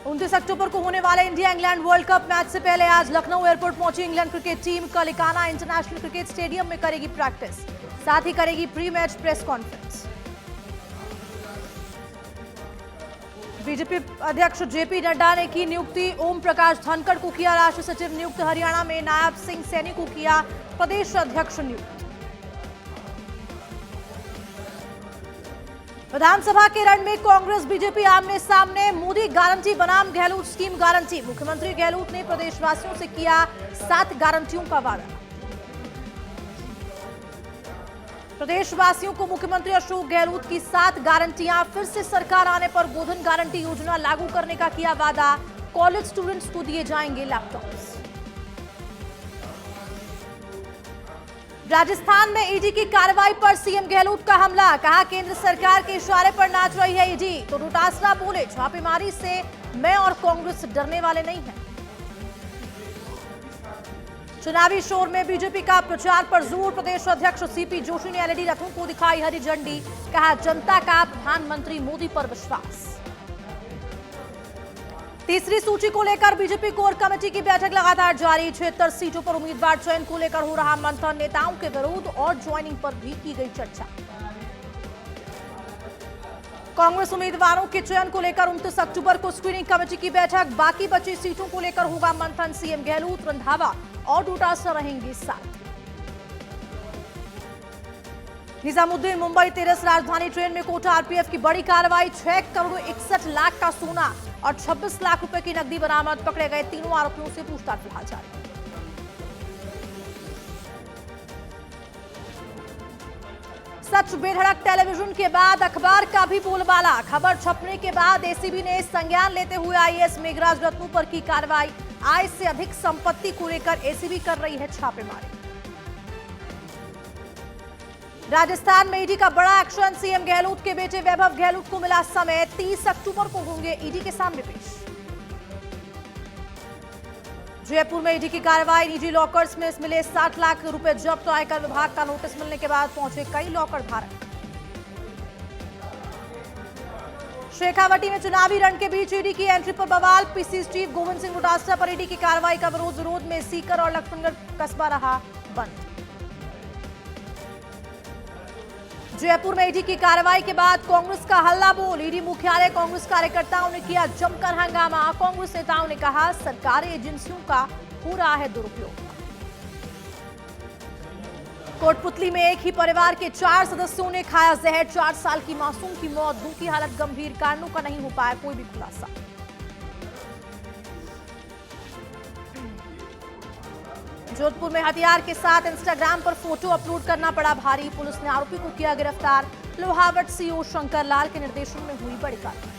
29 अक्टूबर को होने वाले India England world cup match से पहले आज लखनऊ एयरपोर्ट पहुंची इंग्लैंड क्रिकेट टीम कल इकाना इंटरनेशनल क्रिकेट स्टेडियम में करेगी प्रैक्टिस, साथ ही करेगी pre match press conference. BJP अध्यक्ष जेपी नड्डा ने की नियुक्ति, ओम प्रकाश धनखड़ को किया राष्ट्रीय सचिव नियुक्त। हरियाणा में नायब सिंह सैनी को किया प्रदेश अध्यक्ष नियुक्त। विधानसभा के रण में कांग्रेस बीजेपी आमने सामने, मोदी गारंटी बनाम गहलोत स्कीम गारंटी। मुख्यमंत्री गहलोत ने प्रदेशवासियों से किया 7 गारंटियों का वादा। प्रदेशवासियों को मुख्यमंत्री अशोक गहलोत की 7 गारंटियां, फिर से सरकार आने पर गोधन गारंटी योजना लागू करने का किया वादा। कॉलेज स्टूडेंट्स को दिए जाएंगे लैपटॉप्स। राजस्थान में ईडी की कार्रवाई पर सीएम गहलोत का हमला, कहा केंद्र सरकार के इशारे पर नाच रही है ईडी। तो डोटासरा बोले छापेमारी से मैं और कांग्रेस डरने वाले नहीं हैं। चुनावी शोर में बीजेपी का प्रचार पर जोर, प्रदेश अध्यक्ष सीपी जोशी ने एलईडी रथों को दिखाई हरी झंडी, कहा जनता का प्रधानमंत्री मोदी पर विश्वास। तीसरी सूची को लेकर बीजेपी कोर कमेटी की बैठक लगातार जारी, 76 सीटों पर उम्मीदवार चयन को लेकर हो रहा मंथन, नेताओं के विरोध और ज्वाइनिंग पर भी की गई चर्चा। कांग्रेस उम्मीदवारों के चयन को लेकर 29 अक्टूबर को स्क्रीनिंग कमेटी की बैठक, बाकी बची सीटों को लेकर होगा मंथन। सीएम गहलोत, रंधावा और डोटासरा रहेंगे साथ। निजामुद्दीन मुंबई तेरस राजधानी ट्रेन में कोटा आरपीएफ की बड़ी कार्रवाई, 6 करोड़ 61 लाख का सोना और 26 लाख रुपए की नकदी बरामद, पकड़े गए तीनों आरोपियों से पूछताछ फिलहाल जारी। सच बेधड़क टेलीविजन के बाद अखबार का भी बोलबाला, खबर छपने के बाद एसीबी ने संज्ञान लेते हुए आईएएस मेघराज रत्नू पर की कार्रवाई। आय से अधिक संपत्ति को लेकर एसीबी कर रही है छापेमारी। राजस्थान में ईडी का बड़ा एक्शन, सीएम गहलोत के बेटे वैभव गहलोत को मिला समय, 30 अक्टूबर को होंगे ईडी के सामने पेश। जयपुर में ईडी की कार्रवाई, निजी लॉकर्स में मिले 60 लाख रुपए जब्त, आयकर विभाग का नोटिस मिलने के बाद पहुंचे कई लॉकर धारक। शेखावटी में चुनावी रण के बीच ईडी की एंट्री पर बवाल, पीसी चीफ गोविंद सिंह डोटासरा पर ईडी की कार्रवाई का विरोध में सीकर और लक्ष्मणगढ़ कस्बा रहा बंद। जयपुर में ईडी की कार्रवाई के बाद कांग्रेस का हल्ला बोल, ईडी मुख्यालय कांग्रेस कार्यकर्ताओं ने किया जमकर हंगामा। कांग्रेस नेताओं ने कहा सरकारी एजेंसियों का हो रहा है दुरुपयोग। कोटपुतली में एक ही परिवार के 4 सदस्यों ने खाया जहर, 4 साल की मासूम की मौत, 2 की हालत गंभीर, कारणों का नहीं हो पाया कोई भी खुलासा। जोधपुर में हथियार के साथ इंस्टाग्राम पर फोटो अपलोड करना पड़ा भारी, पुलिस ने आरोपी को किया गिरफ्तार। लोहावट सीओ शंकर लाल के निर्देशन में हुई बड़ी कार्रवाई।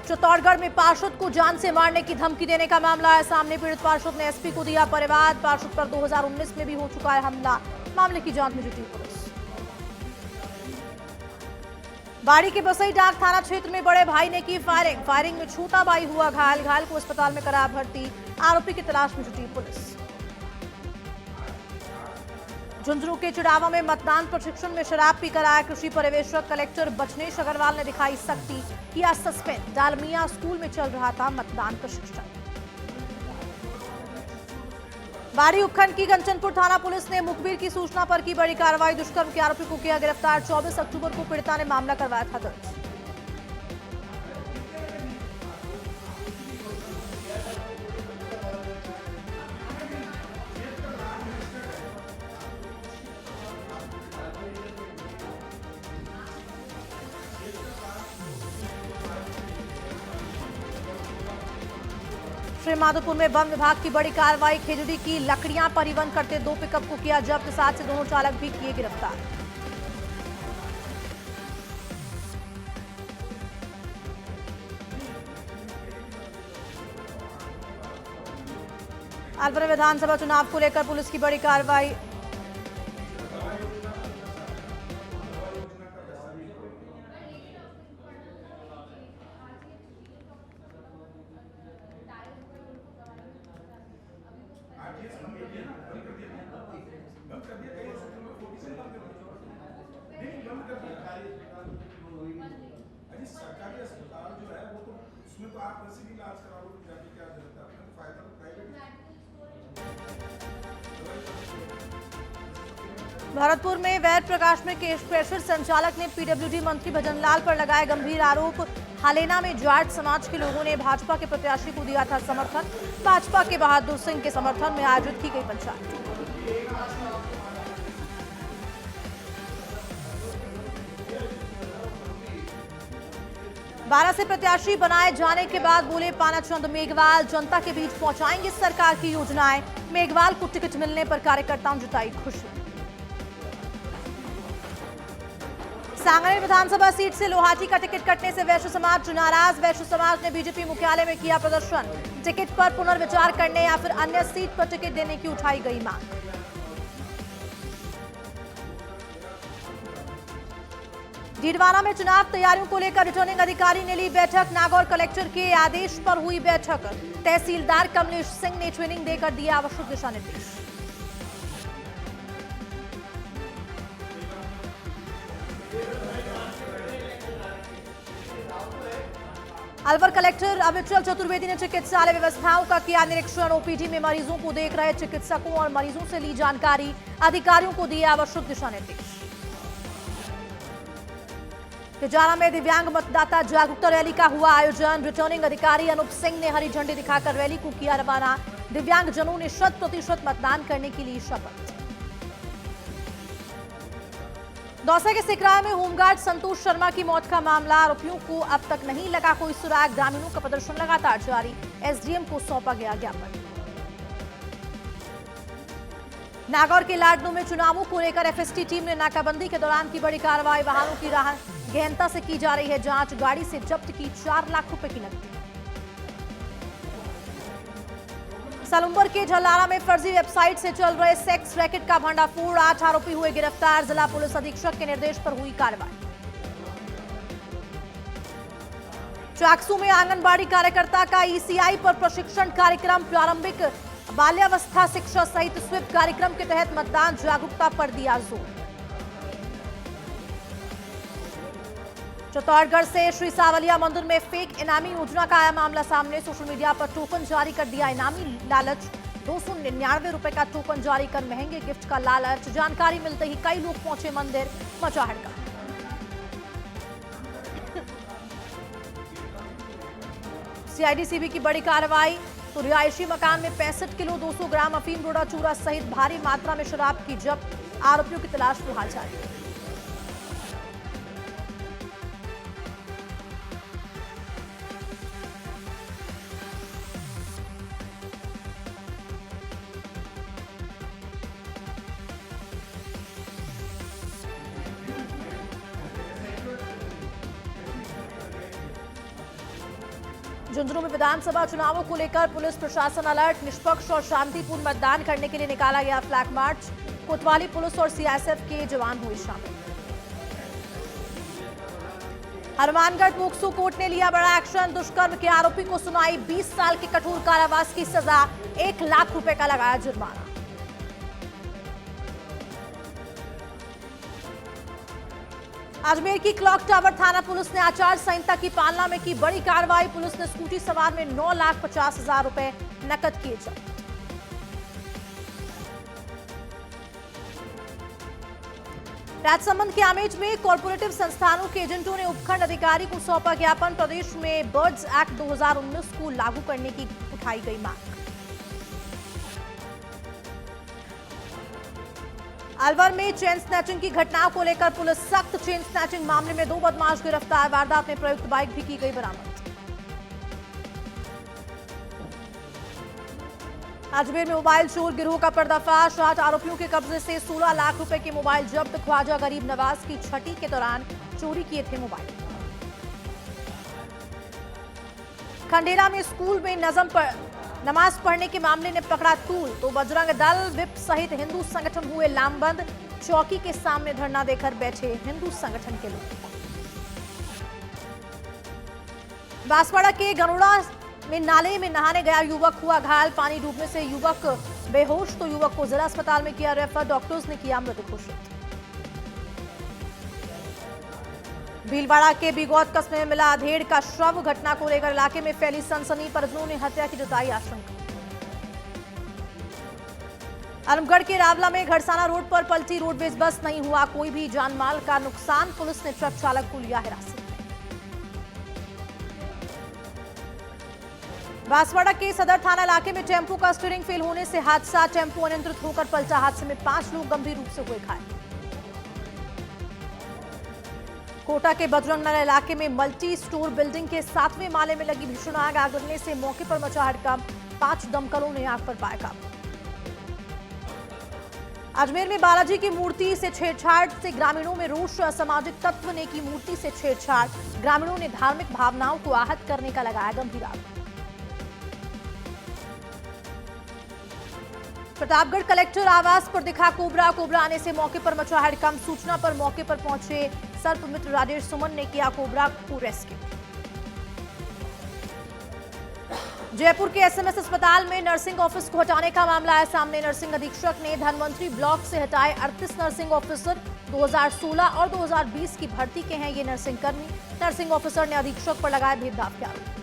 चित्तौड़गढ़ में पार्षद को जान से मारने की धमकी देने का मामला है सामने, पीड़ित पार्षद ने एसपी को दिया परिवाद। पार्षद पर 2019 में भी हो चुका है हमला, मामले की जांच में जुटी पुलिस। बाड़ी के बसई डाक थाना क्षेत्र में बड़े भाई ने की फायरिंग में छोटा भाई हुआ घायल को अस्पताल में करा भर्ती, आरोपी की तलाश में जुटी पुलिस। झुंझुनू के चिड़ावा में मतदान प्रशिक्षण में शराब पीकर आया कृषि पर्यवेक्षक, कलेक्टर बचनेश अग्रवाल ने दिखाई सख्ती, किया सस्पेंड। डालमिया स्कूल में चल रहा था मतदान प्रशिक्षण। बाड़ी उपखंड की कंचनपुर थाना पुलिस ने मुखबिर की सूचना पर की बड़ी कार्रवाई, दुष्कर्म के आरोपी को किया गिरफ्तार। 24 अक्टूबर को पीड़िता ने मामला करवाया था दर्ज। श्रीमाधोपुर में वन विभाग की बड़ी कार्रवाई, खेजड़ी की लकड़ियां परिवहन करते 2 पिकअप को किया जब्त, साथ से दोनों चालक भी किए गिरफ्तार। अलवर विधानसभा चुनाव को लेकर पुलिस की बड़ी कार्रवाई, सरकारी अस्पताल भरतपुर में वैर प्रकाश में केश प्रेशर संचालक ने पीडब्ल्यूडी मंत्री भजन लाल पर लगाए गंभीर आरोप। हालेना में जाट समाज के लोगों ने भाजपा के प्रत्याशी को दिया था समर्थन। भाजपा के बहादुर सिंह के समर्थन में आयोजित की गई पंचायत। 12 से प्रत्याशी बनाए जाने के बाद बोले पानाचंद मेघवाल, जनता के बीच पहुंचाएंगे सरकार की योजनाएं। मेघवाल को टिकट मिलने पर कार्यकर्ताओं ने जताई खुशी। सांगनेर विधानसभा सीट से लोहाटी का टिकट कटने से वैश्य समाज नाराज। वैश्य समाज ने बीजेपी मुख्यालय में किया प्रदर्शन। टिकट पर पुनर्विचार करने या फिर अन्य सीट पर टिकट देने की उठाई गई मांग। डीडवाना में चुनाव तैयारियों को लेकर रिटर्निंग अधिकारी ने ली बैठक। नागौर कलेक्टर के आदेश पर हुई बैठक। तहसीलदार कमलेश सिंह ने ट्रेनिंग देकर दिया आवश्यक दिशा निर्देश। अलवर कलेक्टर अविचल चतुर्वेदी ने चिकित्सालय व्यवस्थाओं का किया निरीक्षण। ओपीडी में मरीजों को देख रहे चिकित्सकों और मरीजों से ली जानकारी। अधिकारियों को दिए आवश्यक दिशा निर्देश। तिजारा में दिव्यांग मतदाता जागरूकता रैली का हुआ आयोजन। रिटर्निंग अधिकारी अनूप सिंह ने हरी झंडी दिखाकर रैली को किया रवाना। दिव्यांग जनों ने 100% मतदान करने की ली शपथ। दौसा के सिकराय में होमगार्ड संतोष शर्मा की मौत का मामला। आरोपियों को अब तक नहीं लगा कोई सुराग। ग्रामीणों का प्रदर्शन लगातार जारी। एसडीएम को सौंपा गया ज्ञापन। नागौर के लाडनू में चुनावों को लेकर एफएसटी टीम ने नाकाबंदी के दौरान की बड़ी कार्रवाई। वाहनों की गहनता से की जा रही है जांच। गाड़ी से जब्त की 4 लाख रुपए की नकदी। सलुम्बर के झलारा में फर्जी वेबसाइट से चल रहे सेक्स रैकेट का भंडाफोड़। 8 आरोपी हुए गिरफ्तार। जिला पुलिस अधीक्षक के निर्देश पर हुई कार्रवाई। चाकसू में आंगनबाड़ी कार्यकर्ता का ईसीआई पर प्रशिक्षण कार्यक्रम। प्रारंभिक बाल्यावस्था शिक्षा सहित स्वीप कार्यक्रम के तहत मतदान जागरूकता पर दिया जोर। चित्तौड़गढ़ से श्री सावलिया मंदिर में फेक इनामी योजना का आया मामला सामने। सोशल मीडिया पर टोकन जारी कर दिया इनामी लालच। 299 रुपए का टोकन जारी कर महंगे गिफ्ट का लालच। जानकारी मिलते ही कई लोग पहुंचे मंदिर। मचा हड़का। सीआईडी-सीबी की बड़ी कार्रवाई। तो रिहायशी मकान में 65 किलो 200 ग्राम अफीम डोडा चूरा सहित भारी मात्रा में शराब की जब्त। आरोपियों की तलाश फिलहाल जारी। झुंझुनू में विधानसभा चुनावों को लेकर पुलिस प्रशासन अलर्ट। निष्पक्ष और शांतिपूर्ण मतदान करने के लिए निकाला गया फ्लैग मार्च। कोतवाली पुलिस और सीआईएसएफ के जवान हुए शामिल। हनुमानगढ़ पोक्सो कोर्ट ने लिया बड़ा एक्शन। दुष्कर्म के आरोपी को सुनाई 20 साल के कठोर कारावास की सजा। 1 लाख रुपए का लगाया जुर्माना। अजमेर की क्लॉक टावर थाना पुलिस ने आचार संहिता की पालना में की बड़ी कार्रवाई। पुलिस ने स्कूटी सवार में 9,50,000 रुपए नकद किए जब्त। राजसमंद के आमेज में कॉर्पोरेटिव संस्थानों के एजेंटों ने उपखंड अधिकारी को सौंपा ज्ञापन। प्रदेश में बर्ड्स एक्ट 2019 को लागू करने की उठाई गई मांग। अलवर में चेन स्नैचिंग की घटनाओं को लेकर पुलिस सख्त। चेन स्नैचिंग मामले में 2 बदमाश गिरफ्तार। वारदात में प्रयुक्त बाइक भी की गई बरामद। अजमेर में मोबाइल चोर गिरोह का पर्दाफाश। 8 आरोपियों के कब्जे से 16 लाख रुपए के मोबाइल जब्त। ख्वाजा गरीब नवाज की छठी के दौरान चोरी किए थे मोबाइल। खंडेरा में स्कूल में नमाज पढ़ने के मामले ने पकड़ा तूल। तो बजरंग दल विप सहित हिंदू संगठन हुए लामबंद। चौकी के सामने धरना देकर बैठे हिंदू संगठन के लोग। बांसवाड़ा के गरुड़ा में नाले में नहाने गया युवक हुआ घायल। पानी डूबने से युवक बेहोश। तो युवक को जिला अस्पताल में किया रेफर। डॉक्टर्स ने किया मृत घोषित। भीलवाड़ा के बिगौत कस्बे में मिला अधेड़ का शव। घटना को लेकर इलाके में फैली सनसनी। परिजनों ने हत्या की जताई आशंका। आलमगढ़ के रावला में घड़साना रोड पर पलटी रोडवेज बस, नहीं हुआ कोई भी जानमाल का नुकसान। पुलिस ने ट्रक चालक को लिया हिरासत में। बांसवाड़ा के सदर थाना इलाके में टेम्पो का स्टीयरिंग फेल होने से हादसा, टेम्पो अनियंत्रित होकर पलटा। हादसे में 5 लोग गंभीर रूप से हुए घायल। कोटा के बजरंग नगर इलाके में मल्टी स्टोर बिल्डिंग के 7वें माले में लगी भीषण आग लगने से मौके पर मचा हड़कंप। 5 दमकलों ने आग पर पाया काबू। अजमेर में बालाजी की मूर्ति से छेड़छाड़ से ग्रामीणों में रोष, असामाजिक तत्व ने की मूर्ति से छेड़छाड़, ग्रामीणों ने धार्मिक भावनाओं को आहत करने का लगाया गंभीर आरोप। प्रतापगढ़ कलेक्टर आवास पर दिखा कोबरा, कोबरा आने से मौके पर मचा हड़कंप। सूचना पर मौके पर पहुंचे सर्प मित्र राजेश सुमन ने किया कोबरा को रेस्क्यू। जयपुर के एसएमएस अस्पताल में नर्सिंग ऑफिस को हटाने का मामला आया सामने। नर्सिंग अधीक्षक ने धनवंतरी ब्लॉक से हटाए 38 नर्सिंग ऑफिसर। 2016 और 2020 की भर्ती के हैं ये नर्सिंग कर्मी। नर्सिंग ऑफिसर ने अधीक्षक पर लगाए भेदभाव के आरोप।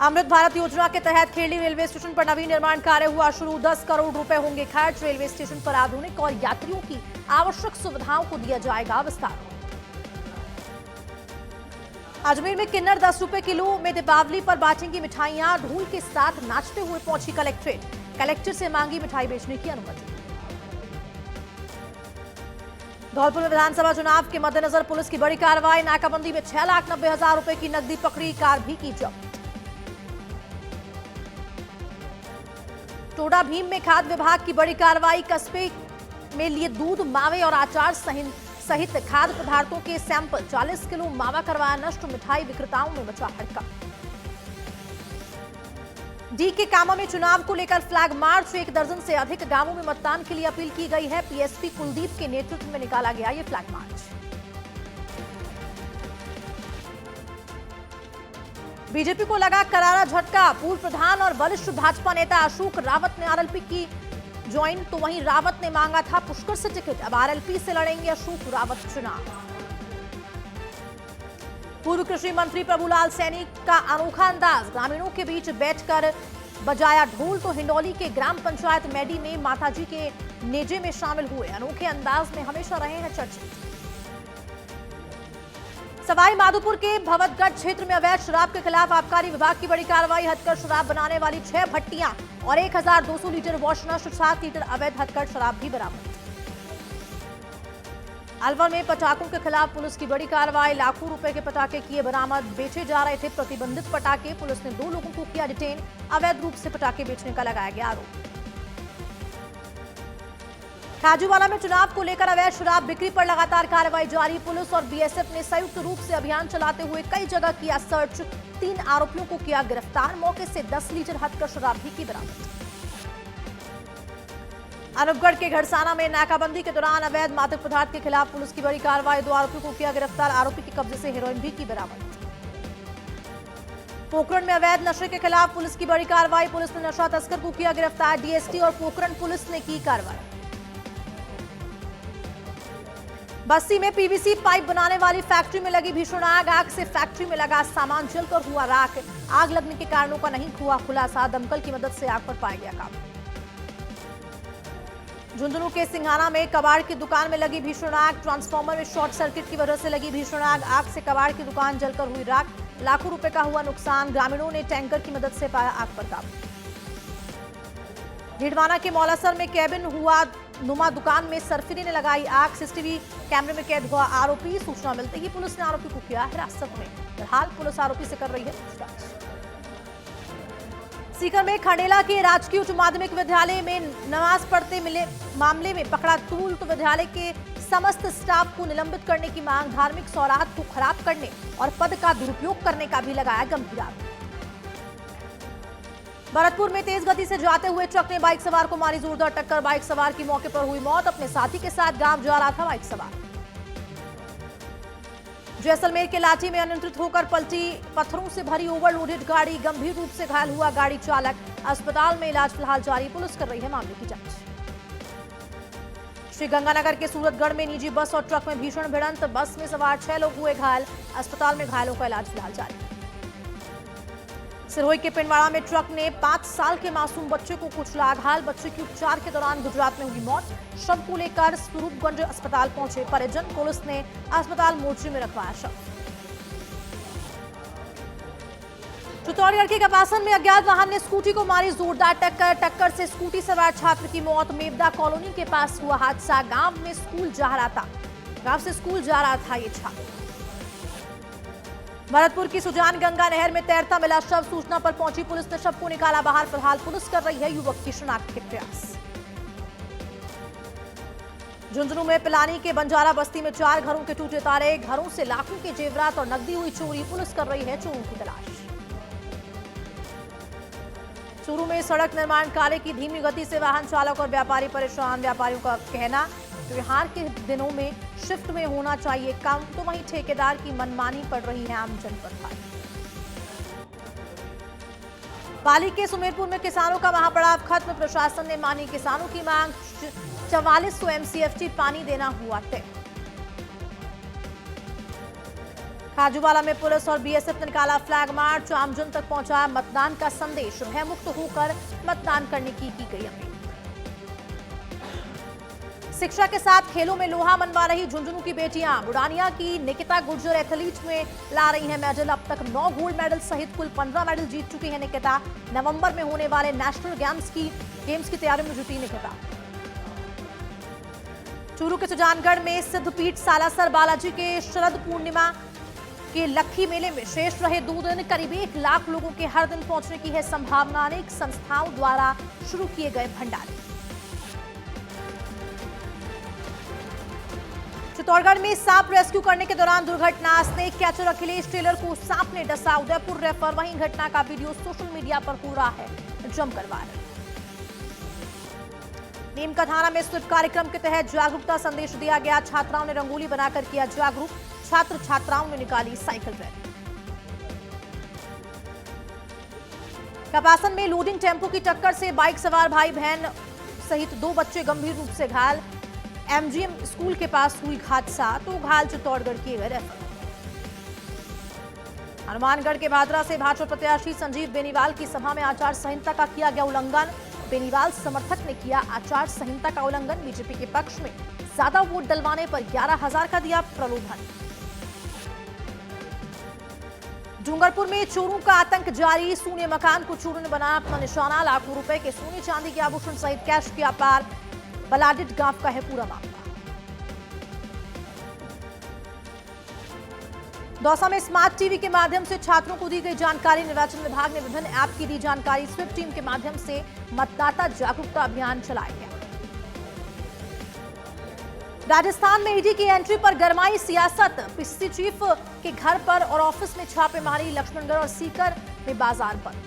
अमृत भारत योजना के तहत खेड़ी रेलवे स्टेशन पर नवीन निर्माण कार्य हुआ शुरू। 10 करोड़ रुपए होंगे खर्च। रेलवे स्टेशन पर आधुनिक और यात्रियों की आवश्यक सुविधाओं को दिया जाएगा विस्तार। अजमेर में किन्नर 10 रुपए किलो में दीपावली पर बांटेंगी मिठाइयां। ढोल के साथ नाचते हुए पहुंची कलेक्ट्रेट, कलेक्टर से मांगी मिठाई बेचने की अनुमति। धौलपुर में विधानसभा चुनाव के मद्देनजर पुलिस की बड़ी कार्रवाई। नाकाबंदी में 6,90,000 रुपए की नकदी पकड़ी, कार भी की जब्त। टोडा भीम में खाद्य विभाग की बड़ी कार्रवाई। कस्बे में लिए दूध, मावे और अचार सहित खाद्य पदार्थों के सैंपल। 40 किलो मावा करवाया नष्ट। मिठाई विक्रेताओं में मचा हड़कंप। डी के कामा में चुनाव को लेकर फ्लैग मार्च। 1 दर्जन से अधिक गांवों में मतदान के लिए अपील की गई है। पीएसपी कुलदीप के नेतृत्व में निकाला गया ये फ्लैग मार्च। बीजेपी को लगा करारा झटका। पूर्व प्रधान और वरिष्ठ भाजपा नेता अशोक रावत ने आरएलपी की ज्वाइन, तो वहीं रावत ने मांगा था पुष्कर से टिकट। अब आरएलपी से लड़ेंगे अशोक रावत चुनाव। पूर्व कृषि मंत्री प्रभुलाल सैनी का अनोखा अंदाज। ग्रामीणों के बीच बैठकर बजाया ढोल, तो हिंडौली के ग्राम पंचायत मेडी में माताजी के नेजे में शामिल हुए। अनोखे अंदाज में हमेशा रहे हैं चर्चित। सवाई माधोपुर के भवतगढ़ क्षेत्र में अवैध शराब के खिलाफ आबकारी विभाग की बड़ी कार्रवाई। हथकढ़ शराब बनाने वाली 6 भट्टियां और 1,200 लीटर वॉश नष्ट। 7 लीटर अवैध हथकढ़ शराब भी बरामद। अलवर में पटाखों के खिलाफ पुलिस की बड़ी कार्रवाई। लाखों रुपए के पटाखे किए बरामद। बेचे जा रहे थे प्रतिबंधित पटाखे। पुलिस ने 2 लोगों को किया डिटेन। अवैध रूप से पटाखे बेचने का लगाया गया आरोप। खाजूवाला में चुनाव को लेकर अवैध शराब बिक्री पर लगातार कार्रवाई जारी। पुलिस और बीएसएफ ने संयुक्त रूप से अभियान चलाते हुए कई जगह किया सर्च। 3 आरोपियों को किया गिरफ्तार। मौके से 10 लीटर हथकढ़ शराब भी की बरामद। अनूपगढ़ के घड़साना में नाकाबंदी के दौरान अवैध मादक पदार्थ के खिलाफ पुलिस की बड़ी कार्रवाई। 2 आरोपियों को किया गिरफ्तार। आरोपी के कब्जे से हेरोइन भी की बरामद। पोखरण में अवैध नशे के खिलाफ पुलिस की बड़ी कार्रवाई। पुलिस ने नशा तस्कर को किया गिरफ्तार। डीएसटी और पोखरण पुलिस ने की कार्रवाई। बस्ती में पीवीसी पाइप बनाने वाली फैक्ट्री में लगी भीषण आग। आग से फैक्ट्री में लगा सामान जलकर हुआ राख। आग लगने के कारणों का नहीं हुआ खुलासा। दमकल की मदद से आग पर पाया गया काबू। झुंझुनू के सिंघाना में कबाड़ की दुकान में लगी भीषण आग। ट्रांसफार्मर में शॉर्ट सर्किट की वजह से लगी भीषण आग। आग से कबाड़ की दुकान जलकर हुई राख। लाखों रुपए का हुआ नुकसान। ग्रामीणों ने टैंकर की मदद से पाया आग पर काबू। ढिंडवाना के मौलासर में कैबिन हुआ नुमा दुकान में सरफिरी ने लगाई आग। सीसीटीवी कैमरे में कैद हुआ आरोपी। सूचना मिलते ही पुलिस ने आरोपी को किया हिरासत में। फिलहाल पुलिस आरोपी से कर रही है पूछताछ। सीकर में खंडेला के राजकीय उच्च माध्यमिक विद्यालय में नमाज पढ़ते मिले मामले में पकड़ा तूल, तो विद्यालय के समस्त स्टाफ को निलंबित करने की मांग। धार्मिक सौरात को खराब करने और पद का दुरुपयोग करने का भी लगाया गंभीर आरोप। भरतपुर में तेज गति से जाते हुए ट्रक ने बाइक सवार को मारी जोरदार टक्कर। बाइक सवार की मौके पर हुई मौत। अपने साथी के साथ गांव जा रहा था बाइक सवार। जैसलमेर के लाठी में अनियंत्रित होकर पलटी पत्थरों से भरी ओवरलोडेड गाड़ी। गंभीर रूप से घायल हुआ गाड़ी चालक। अस्पताल में इलाज फिलहाल जारी। पुलिस कर रही है मामले की जांच। श्रीगंगानगर के सूरतगढ़ में निजी बस और ट्रक में भीषण भिड़ंत। बस में सवार 6 लोग हुए घायल। अस्पताल में घायलों का इलाज फिलहाल जारी। सिरोही के पिंडवाड़ा में ट्रक ने 5 साल के मासूम बच्चे को कुचला। घायल बच्चे की उपचार के दौरान गुजरात में हुई मौत। शव को लेकर स्वरूपगंज अस्पताल पहुंचे परिजन। पुलिस ने अस्पताल मोर्चे में रखवाया शव। चित्तौड़गढ़ के कपासन में अज्ञात वाहन ने स्कूटी को मारी जोरदार टक्कर। टक्कर से स्कूटी सवार छात्र की मौत। मेवदा कॉलोनी के पास हुआ हादसा। गांव से स्कूल जा रहा था ये छात्र। भरतपुर की सुजान गंगा नहर में तैरता मिला शव। सूचना पर पहुंची पुलिस ने शव को निकाला बाहर। फिलहाल पुलिस कर रही है युवक की शिनाख्त के प्रयास। झुंझुनू में पिलानी के बंजारा बस्ती में 4 घरों के टूटे तारे। घरों से लाखों के जेवरात और नकदी हुई चोरी। पुलिस कर रही है चोरों की तलाश। चूरू में सड़क निर्माण कार्य की धीमी गति से वाहन चालक और व्यापारी परेशान। व्यापारियों का कहना त्योहार के दिनों में शिफ्ट में होना चाहिए काम, तो वहीं ठेकेदार की मनमानी पड़ रही है आमजन पर भारी। पाली के सुमेरपुर में किसानों का महापड़ाव खत्म। प्रशासन ने मानी किसानों की मांग। 4400 MCFT पानी देना हुआ तय। खाजूवाला में पुलिस और BSF ने निकाला फ्लैग मार्च। आमजन तक पहुंचा मतदान का संदेश। भयमुक्त होकर मतदान करने की गई अपील। शिक्षा के साथ खेलों में लोहा मनवा रही झुंझुनू की बेटियां। बुढ़ानिया की निकिता गुर्जर एथलीट में ला रही हैं मेडल। अब तक 9 गोल्ड मेडल सहित कुल 15 मेडल जीत चुकी है निकिता। नवंबर में होने वाले नेशनल गेम्स की तैयारी में जुटी निकिता। चूरू के सुजानगढ़ में सिद्धपीठ सालासर बालाजी के शरद पूर्णिमा के लक्खी मेले में शेष रहे 2 दिन। करीब 1 लाख लोगों के हर दिन पहुंचने की है संभावना। अनेक संस्थाओं द्वारा शुरू किए गए भंडारे। चित्तौड़गढ़ में सांप रेस्क्यू करने के दौरान दुर्घटना। स्नेक कैचर अखिलेश टेलर को सांप ने डसा। उदयपुर रेफर। वहीं घटना का वीडियो सोशल मीडिया पर हो रहा है जमकर वायरल। नीम का थाना में स्वीप कार्यक्रम के तहत जागरूकता संदेश दिया गया। छात्राओं ने रंगोली बनाकर किया जागरूक। छात्र छात्राओं ने निकाली साइकिल रैली। कपासन में लोडिंग टेम्पो की टक्कर से बाइक सवार भाई बहन सहित 2 बच्चे गंभीर रूप से घायल। MGM स्कूल के पास हुई हादसा, तो घायल चित्तौड़गढ़ किए गए रेफर। हनुमानगढ़ के भादरा से भाजपा प्रत्याशी संजीव बेनीवाल की सभा में आचार संहिता का किया गया उल्लंघन। बेनीवाल समर्थक ने किया आचार संहिता का उल्लंघन। बीजेपी के पक्ष में ज्यादा वोट डलवाने पर 11,000 का दिया प्रलोभन। डूंगरपुर में चोरों का आतंक जारी। सोने मकान को चोरों ने बनाया अपना निशाना। लाखों रुपए के सोने चांदी के आभूषण सहित कैश किया पार। बलाडिट गांव का है पूरा मामला। दौसा में स्मार्ट टीवी के माध्यम से छात्रों को दी गई जानकारी। निर्वाचन विभाग ने विभिन्न ऐप की दी जानकारी। स्वीप टीम के माध्यम से मतदाता जागरूकता अभियान चलाया गया। राजस्थान में ईडी की एंट्री पर गरमाई सियासत। PCC चीफ के घर पर और ऑफिस में छापेमारी। लक्ष्मणगढ़ और सीकर में बाजार बंद।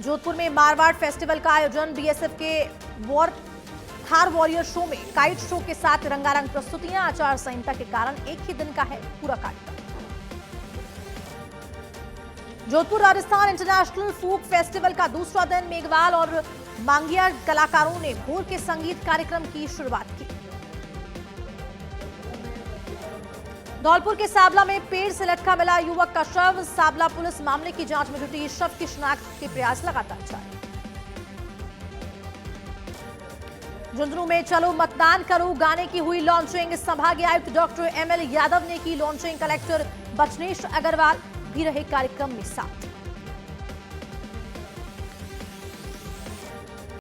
जोधपुर में मारवाड़ फेस्टिवल का आयोजन। BSF के थार वॉरियर शो में काइट शो के साथ रंगारंग प्रस्तुतियां। आचार संहिता के कारण एक ही दिन का है पूरा कार्यक्रम। Jodhpur Rajasthan international folk festival का दूसरा दिन। मेघवाल और मांगिया कलाकारों ने भोर के संगीत कार्यक्रम की शुरुआत की। धौलपुर के साबला में पेड़ से लटका मिला युवक का शव। साबला पुलिस मामले की जांच में जुटी। शव की शिनाख्त के प्रयास लगातार जारी। झुंझुनू में चलो मतदान करो गाने की हुई लॉन्चिंग। संभागीय आयुक्त डॉक्टर ML यादव ने की लॉन्चिंग। कलेक्टर बचनेश अग्रवाल भी रहे कार्यक्रम में साथ।